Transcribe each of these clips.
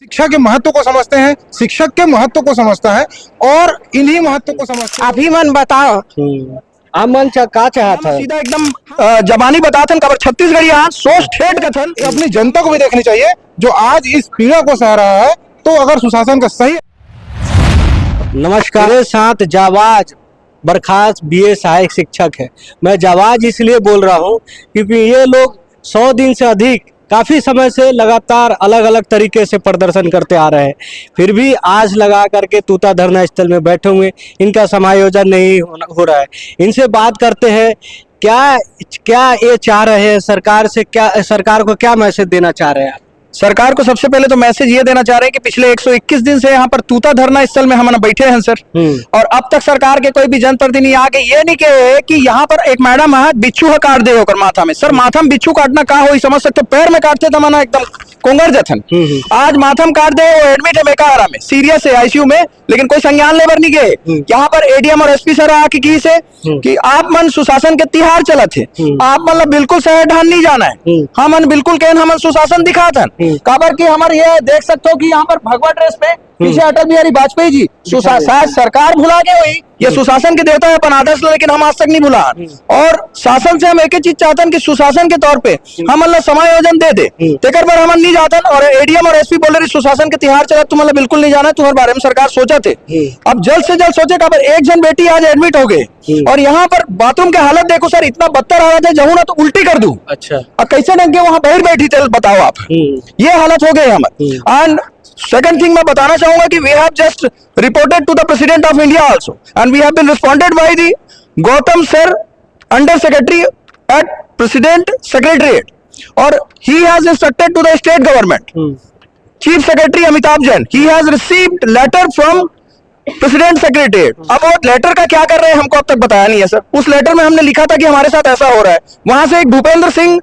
शिक्षा के महत्व को समझते हैं, शिक्षक के महत्व को समझता है और इन्हीं महत्व को समझते हैं। अभिमन बताओ आप मन का चाहत है सीधा एकदम जबानी बताथन खबर छत्तीसगढ़ी यहाँ सोच ठेठ कथन अपनी जनता को भी देखनी चाहिए जो आज इस पीड़ा को सह रहा है। तो अगर सुशासन का सही नमस्कार। मेरे साथ जाबाज बर्खास्त बीए सहायक शिक्षक है। मैं जाबाज इसलिए बोल रहा हूँ क्योंकि ये लोग 100 दिन से अधिक काफ़ी समय से लगातार अलग अलग तरीके से प्रदर्शन करते आ रहे हैं, फिर भी आज लगा करके तूता धरना स्थल में बैठे हुए, इनका समायोजन नहीं हो रहा है। इनसे बात करते हैं क्या क्या ये चाह रहे हैं सरकार से, क्या सरकार को क्या मैसेज देना चाह रहे हैं आप? सरकार को सबसे पहले तो मैसेज ये देना चाह रहे हैं कि पिछले 121 दिन से यहाँ पर तूता धरना स्थल में हम बैठे हैं सर, और अब तक सरकार के कोई भी जनप्रतिनिधि आके ये नहीं कहे कि यहाँ पर एक मैडम है बिच्छू है काट दे होकर माथा में। सर माथा में बिच्छू काटना का हो समझ सकते, पैर में काटते तो मना एकदम कोंगर जथन। आज माथम काट दे, वो एडमिट है बेकारा में, सीरियस है आईसीयू में, लेकिन कोई संज्ञान लेबर नहीं गए। यहाँ पर एडीएम और एसपी सर आके की से कि आप मन सुशासन के तिहार चलत है, आप मतलब बिल्कुल शहर ढान नहीं जाना है, हम मन बिल्कुल कहन हम सुशासन दिखातन काबर की हमारे ये देख सकते हो कि यहाँ पर भगवा ड्रेस में पीछे अटल बिहारी वाजपेयी जी सुशासन सरकार भुला के हुई, ये सुशासन के देता है अपन आदर्श, लेकिन हम आज तक नहीं भुला। और शासन से हम एक ही चीज चाहते हैं कि सुशासन के तौर पे हम मतलब समायोजन दे दे, तेकर पर हम नहीं जातन। और एडीएम और एसपी बोल रहे सुशासन के तिहार चला, तुम मतलब बिल्कुल नहीं जाना, तुम्हारे बारे में सरकार सोचा थे। अब जल्द से जल्द सोचे, काबर एक जन बेटी आज एडमिट हो गए और यहाँ पर बाथरूम की हालत देखो सर, इतना बदतर हालत है, जाऊँ ना तो उल्टी कर दूं। अच्छा, अब कैसे ढंग के वहां बाहर बैठी थे बताओ आप, ये हालत हो गई हमारे। एंड सेकंड थिंग मैं बताना चाहूंगा कि we have just reported to the president of India also and we have been responded by the Gautam sir under secretary at president secretariat, और he has instructed to the state government chief secretary Amitabh Jain, he has received letter from president secretariat. अब वो letter का क्या कर रहे हैं हमको अब तक बताया नहीं है सर। उस लेटर में हमने लिखा था कि हमारे साथ ऐसा हो रहा है, वहां से एक भूपेंद्र सिंह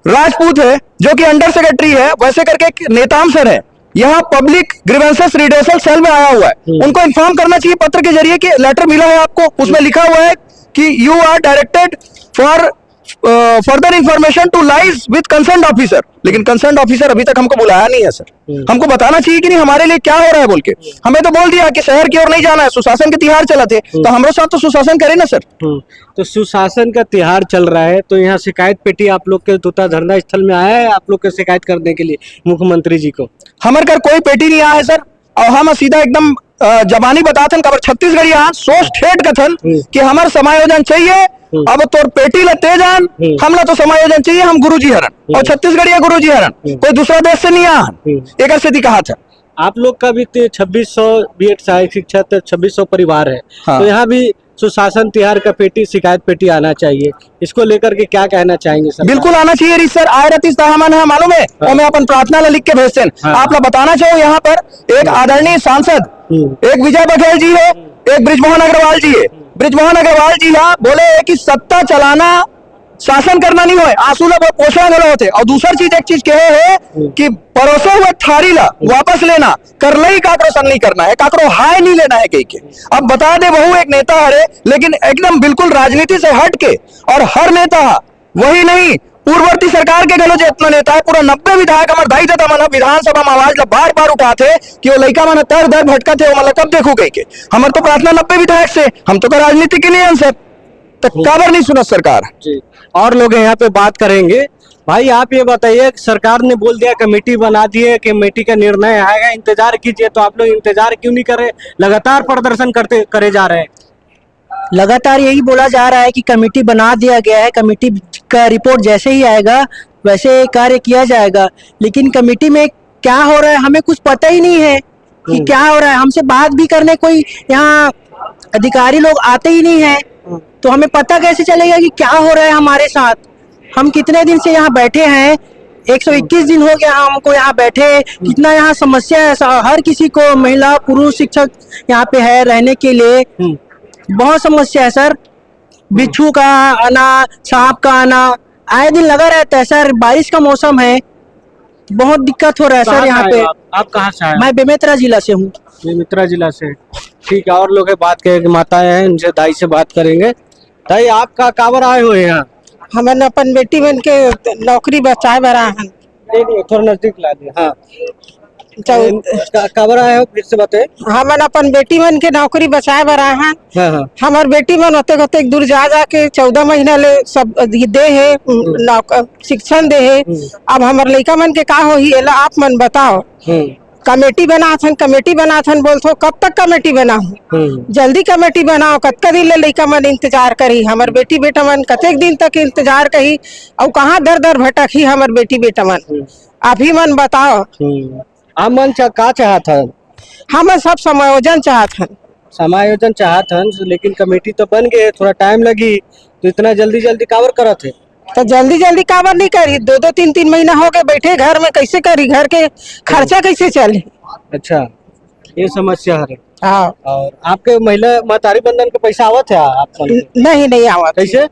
राजपूत है जो कि अंडर सेक्रेटरी है, वैसे करके एक नेताम सर है, यहाँ पब्लिक ग्रीवेंसेस रिड्रेसल सेल में आया हुआ है, उनको इन्फॉर्म करना चाहिए पत्र के जरिए कि लेटर मिला है आपको, उसमें लिखा हुआ है कि you are directed for further information to liaise with concern officer, लेकिन कंसर्न ऑफिसर अभी तक हमको बुलाया नहीं है सर। हमको बताना चाहिए कि नहीं हमारे लिए क्या हो रहा है बोल के, हमें तो बोल दिया कि शहर की ओर नहीं जाना है, सुशासन के तिहार चलाते, तो हमारे साथ तो सुशासन करे ना सर। तो सुशासन का तिहार चल रहा है, तो यहाँ शिकायत पेटी आप लोग के तूता धरना स्थल में आया है आप लोग के शिकायत करने के लिए मुख्यमंत्री जी को? हमारे घर कोई पेटी नहीं आया है सर, और हम सीधा एकदम जबानी बताथन खबर छत्तीसगढ़ी यहाँ सोच ठेठ कथन कि हमारा समायोजन चाहिए। अब तो पेटी लते जान हमला तो समायोजन चाहिए, हम गुरुजी हरन और छत्तीसगढ़ी गुरुजी हरन, कोई दूसरा देश से नहीं आया, एक से कहा था। आप लोग का भी 2600 बीएड सहायक शिक्षक 2600 परिवार है, हाँ। तो यहाँ भी सुशासन तिहार का पेटी शिकायत पेटी आना चाहिए, इसको लेकर के क्या कहना चाहेंगे सर? बिल्कुल आना चाहिए सर, आए रतीस दामन है मालूम है, और मैं अपन प्रार्थना लिख के भेजते हैं। आप लोग बताना चाहो यहाँ पर एक आदरणीय सांसद एक विजय बघेल जी है, एक ब्रिजमोहन अग्रवाल जी है। ब्रिजमोहन अग्रवाल जी यहाँ बोले कि सत्ता चलाना शासन करना नहीं हो, आंसू ला पोषण गलो होते। और दूसरी चीज एक चीज कहे है कि परोसे हुए थारी ला वापस लेना, कर लई काकरो संग नहीं करना है, काकरो हाय नहीं लेना है कहीं के। अब बता दे बहु एक नेता है लेकिन एकदम बिल्कुल राजनीति से हट के, और हर नेता वही नहीं पूर्ववर्ती सरकार के गलो जितना नेता है, पूरा 90 विधायक हमारे दाई दादा मन विधानसभा में आवाज बार बार उठाते कि वो लड़का मन तर दर भटका थे, वो मतलब कब देखो कहीं के। हमारे तो प्रार्थना 90 विधायक से, हम तो राजनीति के लिए सर, तो काबर नहीं सुना सरकार जी। और लोग यहाँ पे बात करेंगे। भाई आप ये बताइए, सरकार ने बोल दिया कमेटी बना दी है, कमेटी का निर्णय आएगा, इंतजार कीजिए, तो आप लोग इंतजार क्यों नहीं कर रहे, लगातार प्रदर्शन करे जा रहे हैं? लगातार यही बोला जा रहा है कि कमेटी बना दिया गया है, कमेटी का रिपोर्ट जैसे ही आएगा वैसे कार्य किया जाएगा, लेकिन कमेटी में क्या हो रहा है हमें कुछ पता ही नहीं है कि क्या हो रहा है। हमसे बात भी करने कोई यहाँ अधिकारी लोग आते ही नहीं है, तो हमें पता कैसे चलेगा कि क्या हो रहा है हमारे साथ। हम कितने दिन से यहाँ बैठे हैं, 121 दिन हो गया हमको यहाँ बैठे, कितना यहाँ समस्या है, हर किसी को महिला पुरुष शिक्षक यहाँ पे है रहने के लिए, बहुत समस्या है सर। बिच्छू का आना, सांप का आना आए दिन लगा रहता है सर, बारिश का मौसम है, बहुत दिक्कत हो रहा है सर यहाँ पे। आप कहाँ से आए? मैं बेमेतरा जिला से हूँ। बेमेतरा जिला से, ठीक है। और लोग बात करेंगे, माताएं हैं उनसे, दाई से बात करेंगे। दाई आपका काबर आए हुए यहाँ? हमने अपन बेटी बन के नौकरी बचाए बरा है। थोड़ा नजदीक ला दिया। हाँ, कबर आए हो फिर से बताए। हमन अपन बेटी मन के नौकरी बचाए बर आए हैं। हाँ हाँ हमार बेटी मन होते दूर जा के 14 महीना ले सब दे है शिक्षण दे है। अब हमार लड़का मन के का होही एला आप मन बताओ। कमेटी बनाथन बोलथो कब तक कमेटी बनाओ, जल्दी कमेटी बनाओ। कतका दिन ले लड़का मन इंतजार करी, हमार बेटी बेटा मन कतेक दिन तक इंतजार कही और कहाँ दर दर भटकी हमार बेटी बेटा मन। आप ही मन बताओ। आप मन का चाहत हन? हम सब समायोजन चाहत हन। समायोजन चाहत हन, लेकिन कमेटी तो बन गए, थोड़ा टाइम लगी, तो इतना जल्दी जल्दी काबर करत है? तो जल्दी जल्दी काबर नहीं करी, 2-2 3-3 महीना हो गए बैठे घर में, कैसे करी, घर के खर्चा कैसे चले। अच्छा, ये समस्या है। हाँ। और आपके महिला महतारी बंधन का पैसा आवत है आप? नहीं आवत। कैसे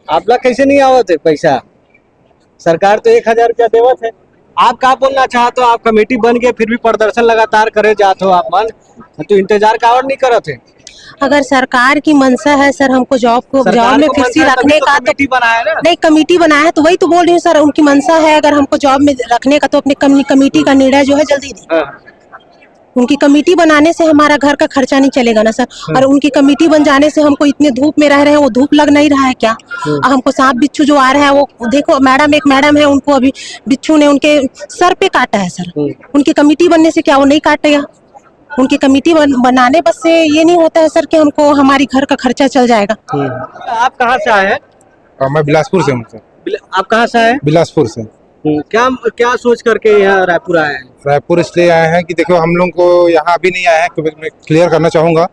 आप लोग कैसे नहीं आवत है पैसा? सरकार तो 1000 रुपया देवत है। आप क्या बोलना चाहते हो? आप कमेटी बन गए फिर भी प्रदर्शन लगातार करे जाते हो, आप मन तो इंतजार कावर नहीं करत है? अगर सरकार की मंशा है सर हमको जॉब में फिर से रखने का, तो कमेटी बनाया ना? नहीं, कमेटी बनाया है तो वही तो बोल रही हूँ सर, उनकी मंशा है अगर हमको जॉब में रखने का तो अपने कमेटी का निर्णय जो है जल्दी दें। उनकी कमेटी बनाने से हमारा घर का खर्चा नहीं चलेगा ना सर। और उनकी कमेटी बन जाने से हमको इतने धूप में रह रहे हैं, वो धूप लग नहीं रहा है क्या? हमको सांप बिच्छू जो आ रहा है वो देखो, एक मैडम है, उनको अभी बिच्छू ने उनके सर पे काटा है सर। उनकी कमेटी बनने से क्या वो नहीं काटेगा? उनकी कमेटी बनाने बस से ये नहीं होता है सर कि हमको हमारी घर का खर्चा चल जाएगा। आप कहाँ से आए हैं? मैं बिलासपुर से हूँ सर। आप कहाँ से आए? बिलासपुर से। क्या सोच करके यहाँ रायपुर आए हैं? रायपुर इसलिए आए हैं कि देखो हम लोग को यहाँ अभी नहीं आए हैं, क्योंकि मैं क्लियर करना चाहूंगा,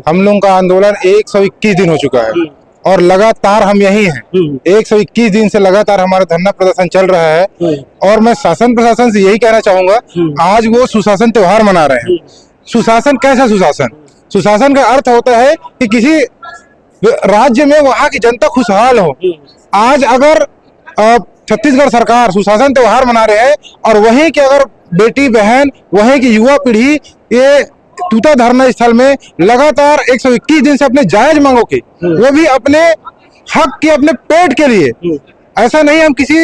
हम लोग का आंदोलन 121 दिन हो चुका है और लगातार हम यही हैं। 121 दिन से लगातार हमारा धरना प्रदर्शन चल रहा है और मैं शासन प्रशासन से यही कहना चाहूंगा, आज वो सुशासन त्योहार मना रहे हैं। सुशासन कैसा सुशासन? सुशासन का अर्थ होता है कि किसी राज्य में वहां की जनता खुशहाल हो। आज अगर छत्तीसगढ़ सरकार सुशासन त्योहार मना रहे हैं और वहीं के अगर बेटी बहन, वहीं की युवा पीढ़ी ये तूता धरना स्थल में लगातार 121 दिन से अपने जायज मांगों की, वो भी अपने हक की, अपने पेट के लिए, ऐसा नहीं हम किसी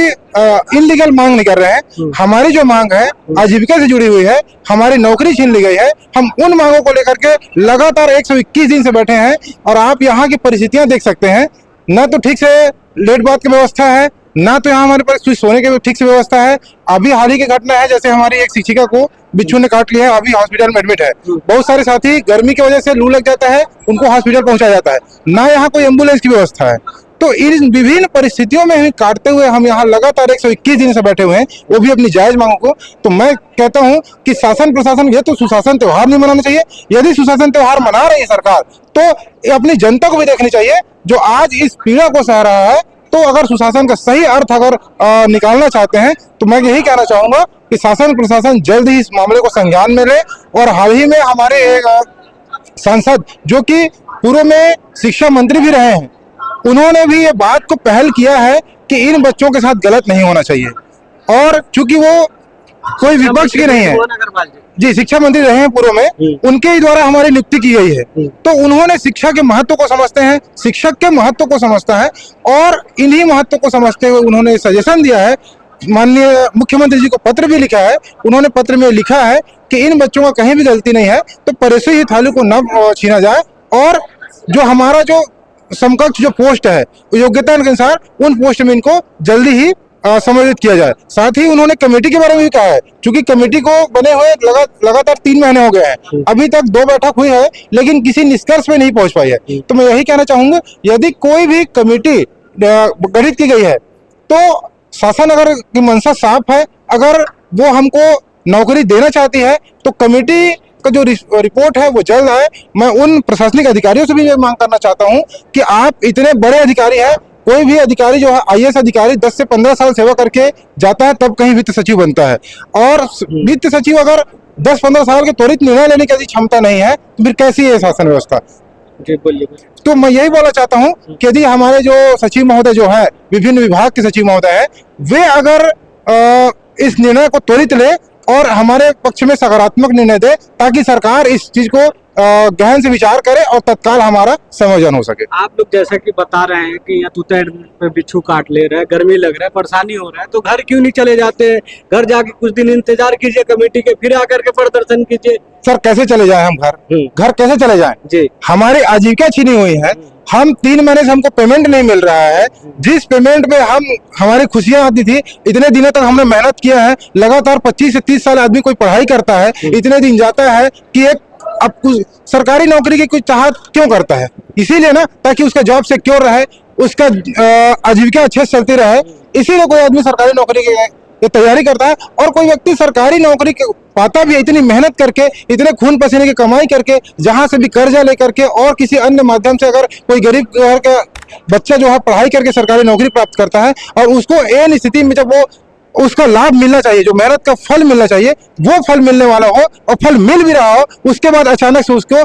इनलीगल मांग नहीं कर रहे हैं। हमारी जो मांग है आजीविका से जुड़ी हुई है, हमारी नौकरी छीन ली गई है, हम उन मांगों को लेकर के लगातार 121 दिन से बैठे हैं। और आप यहाँ की परिस्थितियां देख सकते हैं, न तो ठीक से लेट बात की व्यवस्था है, ना तो यहाँ हमारे पास सोने की ठीक से व्यवस्था है। अभी हाल ही की घटना है, जैसे हमारी एक शिक्षिका को बिच्छू ने काट लिया है, अभी हॉस्पिटल में एडमिट है। बहुत सारे साथी गर्मी की वजह से लू लग जाता है, उनको हॉस्पिटल पहुंचाया जाता है, ना यहाँ कोई एम्बुलेंस की व्यवस्था है। तो इन विभिन्न परिस्थितियों में काटते हुए हम यहाँ लगातार 121 दिन से बैठे हुए हैं, वो भी अपनी जायज मांगों को। तो मैं कहता हूँ कि शासन प्रशासन ये तो सुशासन त्योहार नहीं मनाना चाहिए। यदि सुशासन त्योहार मना रही है सरकार तो अपनी जनता को भी देखनी चाहिए जो आज इस पीड़ा को सह रहा है। तो अगर सुशासन का सही अर्थ अगर निकालना चाहते हैं तो मैं यही कहना चाहूंगा कि शासन प्रशासन जल्द ही इस मामले को संज्ञान में ले। और हाल ही में हमारे एक सांसद जो कि पूर्व में शिक्षा मंत्री भी रहे हैं, उन्होंने भी ये बात को पहल किया है कि इन बच्चों के साथ गलत नहीं होना चाहिए। और चूंकि वो कोई विपक्ष की नहीं है, जी शिक्षा मंत्री रहे हैं पूर्व में, उनके ही द्वारा हमारी नियुक्ति की गई है। तो उन्होंने शिक्षा के महत्व को समझते हैं, शिक्षक के महत्व को समझता है और इन्हीं महत्व को समझते हुए उन्होंने सजेशन दिया है। माननीय मुख्यमंत्री जी को पत्र भी लिखा है। उन्होंने पत्र में लिखा है कि इन बच्चों का कहीं भी गलती नहीं है तो परेशे ही थाली को न छीना जाए और जो हमारा जो समकक्ष जो पोस्ट है योग्यता के अनुसार उन पोस्ट में इनको जल्दी ही समायोजित किया जाए। साथ ही उन्होंने कमेटी के बारे में भी कहा है, क्योंकि कमेटी को बने हुए लगातार 3 महीने हो गए हैं, अभी तक 2 बैठक हुई है लेकिन किसी निष्कर्ष पे नहीं पहुंच पाई है। तो मैं यही कहना चाहूंगा, यदि कोई भी कमेटी गठित की गई है तो शासन अगर की मंशा साफ है, अगर वो हमको नौकरी देना चाहती है तो कमेटी का जो रिपोर्ट है वो जल्द आए। मैं उन प्रशासनिक अधिकारियों से भी ये मांग करना चाहता हूं कि आप इतने बड़े अधिकारी हैं, कोई भी अधिकारी जो है IAS अधिकारी 10 से 15 साल सेवा करके जाता है तब कहीं वित्त सचिव बनता है, और वित्त सचिव अगर 10-15 साल के त्वरित निर्णय लेने की क्षमता नहीं है तो फिर कैसी है शासन व्यवस्था? तो मैं यही बोलना चाहता हूं कि यदि हमारे जो सचिव महोदय जो है, विभिन्न विभाग के सचिव महोदय है, वे अगर इस निर्णय को त्वरित ले और हमारे पक्ष में सकारात्मक निर्णय दे ताकि सरकार इस चीज को गहन से विचार करे और तत्काल हमारा समाधान हो सके। आप लोग जैसा कि बता रहे हैं कि यहाँ तुतैड़ पे बिच्छू काट ले रहे हैं, गर्मी लग रहा है, परेशानी हो रहा है, तो घर क्यों नहीं चले जाते हैं? घर जाके कुछ दिन इंतजार कीजिए कमेटी के, फिर आकर के प्रदर्शन कीजिए। सर कैसे चले जाए हम घर कैसे चले जाएं? जी हमारी आजीविका छीनी हुई है। हम 3 महीने से हमको पेमेंट नहीं मिल रहा है। जिस पेमेंट में हमारी खुशियां आती थी, इतने दिनों तक हमने मेहनत किया है। लगातार 25 से 30 साल आदमी कोई पढ़ाई करता है, इतने दिन जाता है कि एक अब कुछ सरकारी नौकरी की कुछ चाहत क्यों करता है? इसीलिए ना, ताकि उसका जॉब सिक्योर रहे, उसका आजीविका अच्छे से चलती रहे। इसीलिए कोई आदमी सरकारी नौकरी की तैयारी करता है। और कोई व्यक्ति सरकारी नौकरी पाता भी है इतनी मेहनत करके, इतने खून पसीने की कमाई करके, जहां से भी कर्जा लेकर के और किसी अन्य माध्यम से, अगर कोई गरीब घर का बच्चा जो है पढ़ाई करके सरकारी नौकरी प्राप्त करता है, और उसको एन स्थिति में जब वो उसका लाभ मिलना चाहिए, जो मेहनत का फल मिलना चाहिए, वो फल मिलने वाला हो और फल मिल भी रहा हो, उसके बाद अचानक से उसको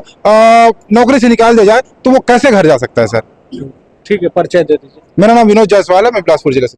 नौकरी से निकाल दिया जाए, तो वो कैसे घर जा सकता है? सर ठीक है, परिचय दे दीजिए। मेरा नाम विनोद जायसवाल है, मैं बिलासपुर जिले से।